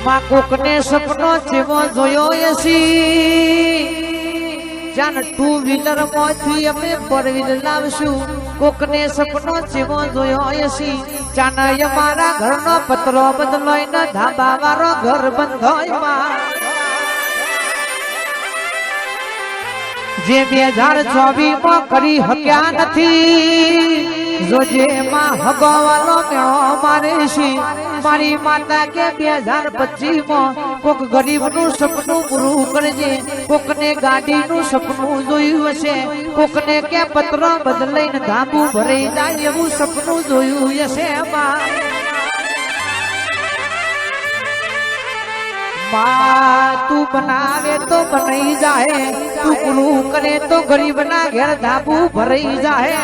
માં કોકને સપનો જેવો જોયો એસી જાન 2 વ્હીલર માંથી અમે 4 વ્હીલર લાવશું કોકને સપનો જેવો જોયો એસી જાન અમારા ઘરનો પતરો બદલોય ધાબા વાળો ઘર બંધોય માં જે 2024 માં કરી હક્યા નથી જોજે માં હગવાલો મેળો મારે છે મારી માતા કે 2025 માં કોક ગરીબનું સપનું પૂરું કરજે કોકને ગાડીનું સપનું જોયું હશે કોકને કે પત્રો બદલાઈને ધાબુ ભરાઈ જાય એવું સપનું જોયું હશે માં તું બનાવે તો બનાઈ જાય તું પૂરું કરે તો ગરીબના ઘેર ધાબુ ભરાઈ જાય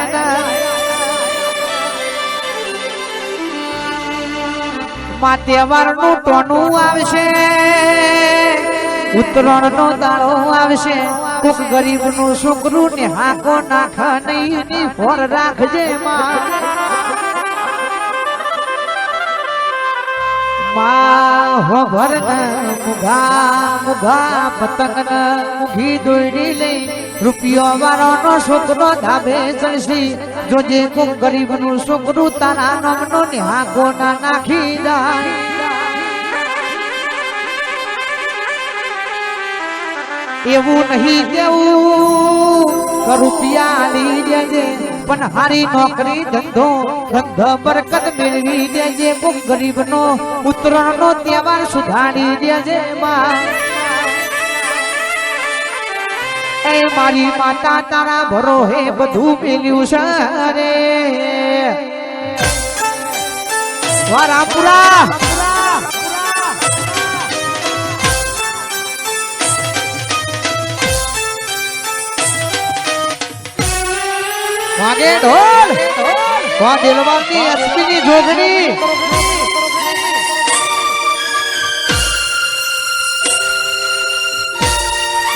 માં તહેવારનું ટોનું આવશે ઉત્તરાયણનો દાડો આવશે કોક ગરીબનું છોકરું ને હાકો નાખ નહીં ફોર રાખજે માં હો ભર મુઘા મુઘા પતંગ મુઘી દોડી લઈ રૂપિયો વાળો નો છોકરો ધાબે ચડશી જોજે કોક ગરીબ નું છોકરું તારા નામનો નિહાકો ના નાખી જાય એવું નહીં કેવું રૂપિયા લઈ દેજે પણ હારી નોકરી ધંધો બરકત મેળવી દેજે કોક ગરીબ નો ઉત્તરાયણ નો તહેવાર સુધારી દેજે માં એ મારી માતા તારા ભરો હે બધું મેલ્યું છે રે વારાપુરા વાગે ઢોલ વા દિલવાની એસપી ની જોગણી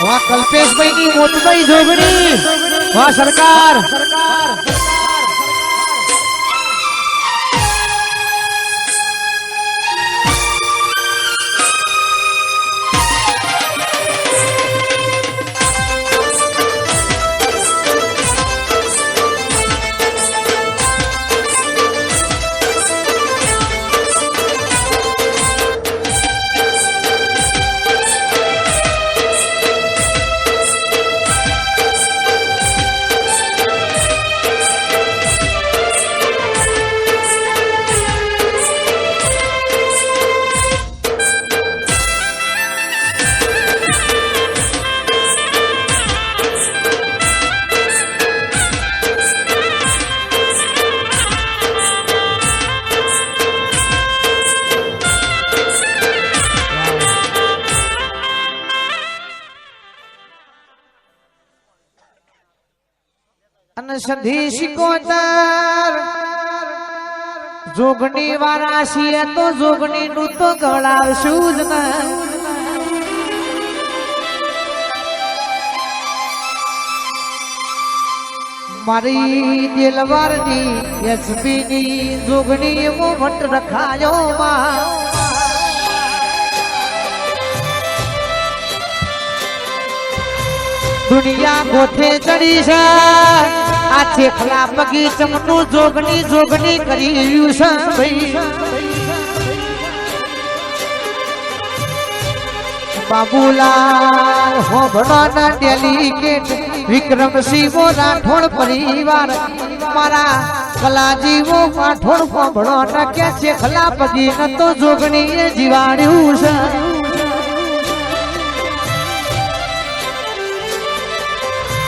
વા કલ્પેશભાઈ ની મોટભાઈ જોગણી વા સરકાર સધી શિકોતર જોગણી વાળા છીએ તો જોગણી નું તો ગળાવશું જ મારી દિલવારની એસપી ની જોગણી એવો વટ રખાયો માં દુનિયા ગોથે ચડી છે આ થેખલા પગી ચમનું જોગણી જોગણી કરી રહ્યું છે ભાઈ બાબુલાલ હોભળોના ડેલિકેટ વિક્રમસિંહ રાઠોડ પરિવાર મારા કલાજીવો રાઠોડ હોભળોના કે થેખલા પગી ન તો જોગણીએ જીવાડ્યું છે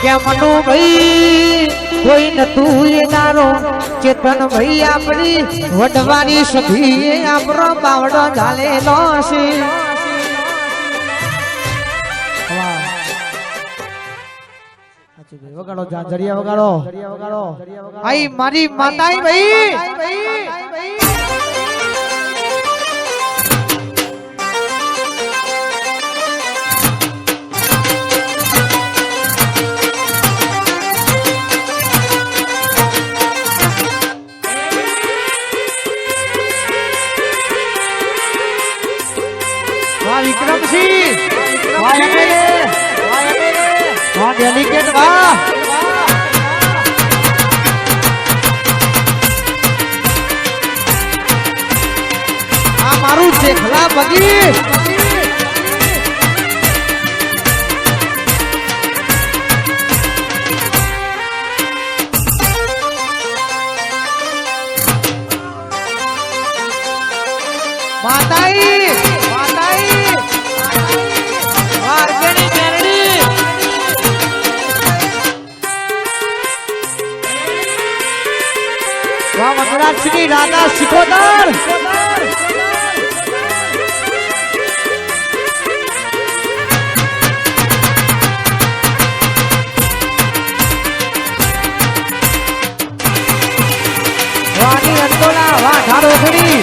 કે મનુ ભાઈ કોઈ નતું એ નારો ચેતન ભાઈ આપણી વડવાની સભી આપણો બાવડો ઝાલેલો છે વગાડો જાજરિયા વગાડો આઈ મારી માતાઈ ભાઈ વિક્રમસિંહ વાહ ડેલિકેટ વાહ આ મારું શેખલા બગી માતાઈ માતાઈ વારગણી મેરડી વાહ મંગળાશ્રી રાધા શિકોદર વાની અંતોલા વાહ ઢાળોખડી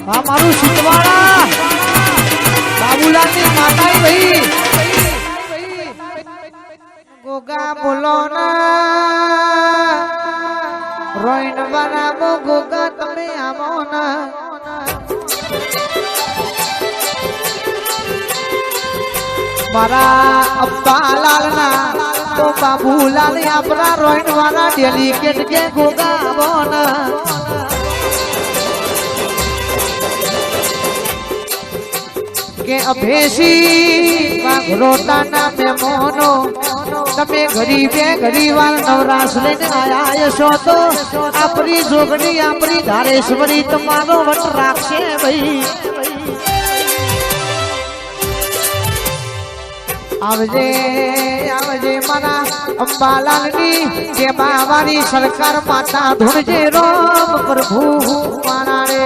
આ મારું સુતવાળા બાબુલાલની માતાઈ ભાઈ ગોગા બોલો ના રોઈન બનાવો ગોગા તમે આવો ના મારા અબ્બાલાલ ના તો બાબુલાલ આપણા રોઈન વાળા ડેલિકેટ કે ગોગા આવો ના કે અભેસી રોતાના મહેમાનો તમે ગરીબે ગરીવાર નવરાશ લઈને આયા છો તો આપણી જોગણી આપણી ધારેશ્વરી તમારો વટ રાખશે ભાઈ આવજે આવજે મારા અંબાલાલની કે બાવારી સરકાર માતા ધૂણજે રામ પ્રભુ મારા રે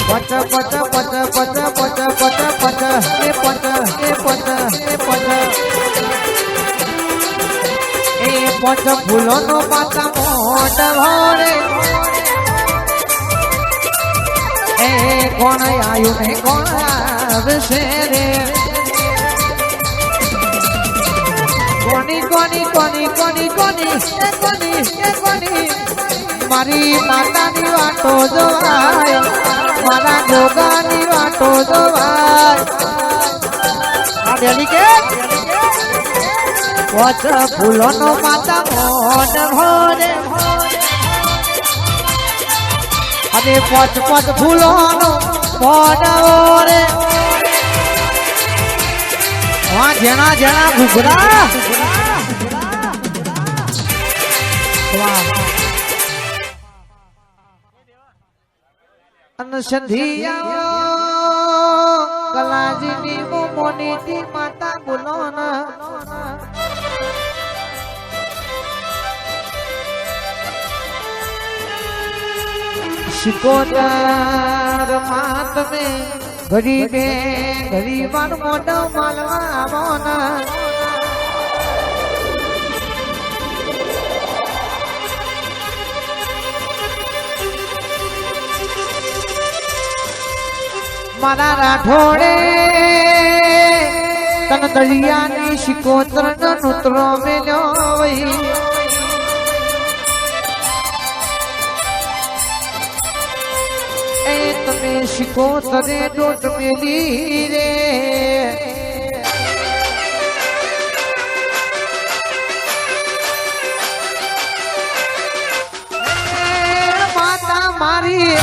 પચ પચ પચ પચ પચ પચ પચ એ પચ એ પચ એ પચ એ પચ ફૂલોનો માતા મોઢ ભરે એ કોણ આયુ ને કોણ આવશે રે કોની કોની કોની કોની કોની એ કોની એ કોની મારી માતાની વાટો જોવાય મારા ગોગાની વાટો જોવાય આ ડેલિકેટ પચ ફૂલોનો માતા મોઢ ભરે અને પચ પચ ફૂલોનો મોઢ ભરે હા જેના જેના ઘૂઘરા સંધિયા કલાજીની મોનીતી માતા બોલો ના શિકોતર માતમે ગરીબે ગરીબાન મોઢો માલવા આવો ના મારા રાઠોડે તન દરિયાની શિકોતર નો નૂતરો મેલ્યો વઈ એ તમે શિકોતરે ડોટ મેલી રે માતા મારી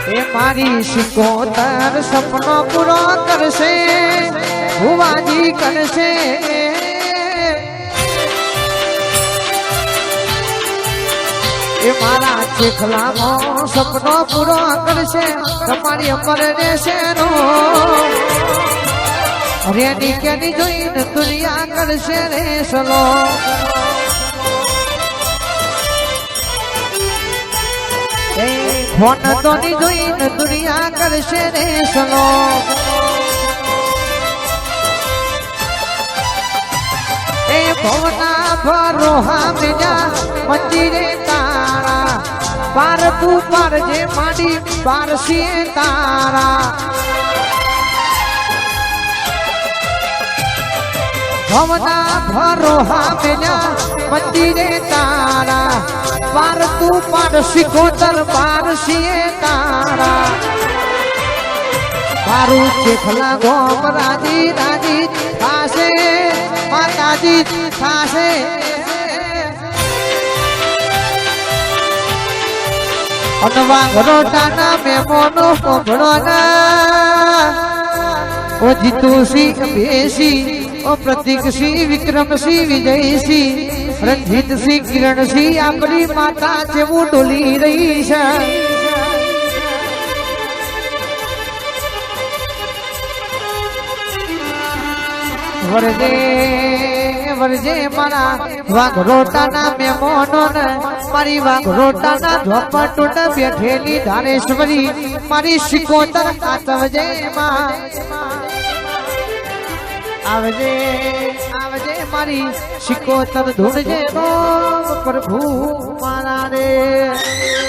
એ મારી શિકોતર સપનો પૂરો કરશે ભુવાજી કરશે એ મારા ચેખલાનો સપનો પૂરો કરશે તમારી અમર રહેશે નો રેની કેની જોઈને દુનિયા કરશે રે સલો ફોન તોની જોઈને દુનિયા કરશે રે સલો એ ભવના ભરોહા મેજા મંદિરે તારા પાર તું પાર જે માંડી પારસીએ તારા ભવના ભરોહા મેલ્યા મંદિરે તારા પાર તું પાર શિકોતર પારસીએ તારા મારું ચેખલા ગોમ રાજી રાજી થાશે માતાજી થાશે અનવા ઘરોટાના મેમોનો પોભળોના ઓ જીતુસિંહ બેસી ઓ પ્રતિકસિંહ વિક્રમસિંહ વિજયસિંહ રણજીતસિંહ કિરણસિંહ આપણી માતા જેવું ડોલી રહી છે વરજે વરજે મારા વાઘરોટાના મેમોનો ને મારી વાઘરોટાના ઝોપટોટ બેઠેલી ધારેશ્વરી મારી શિકોતર કાતવજે માં આવજે આવજે મારી શિકોતર ધૂળજે પ્રભુ મારા રે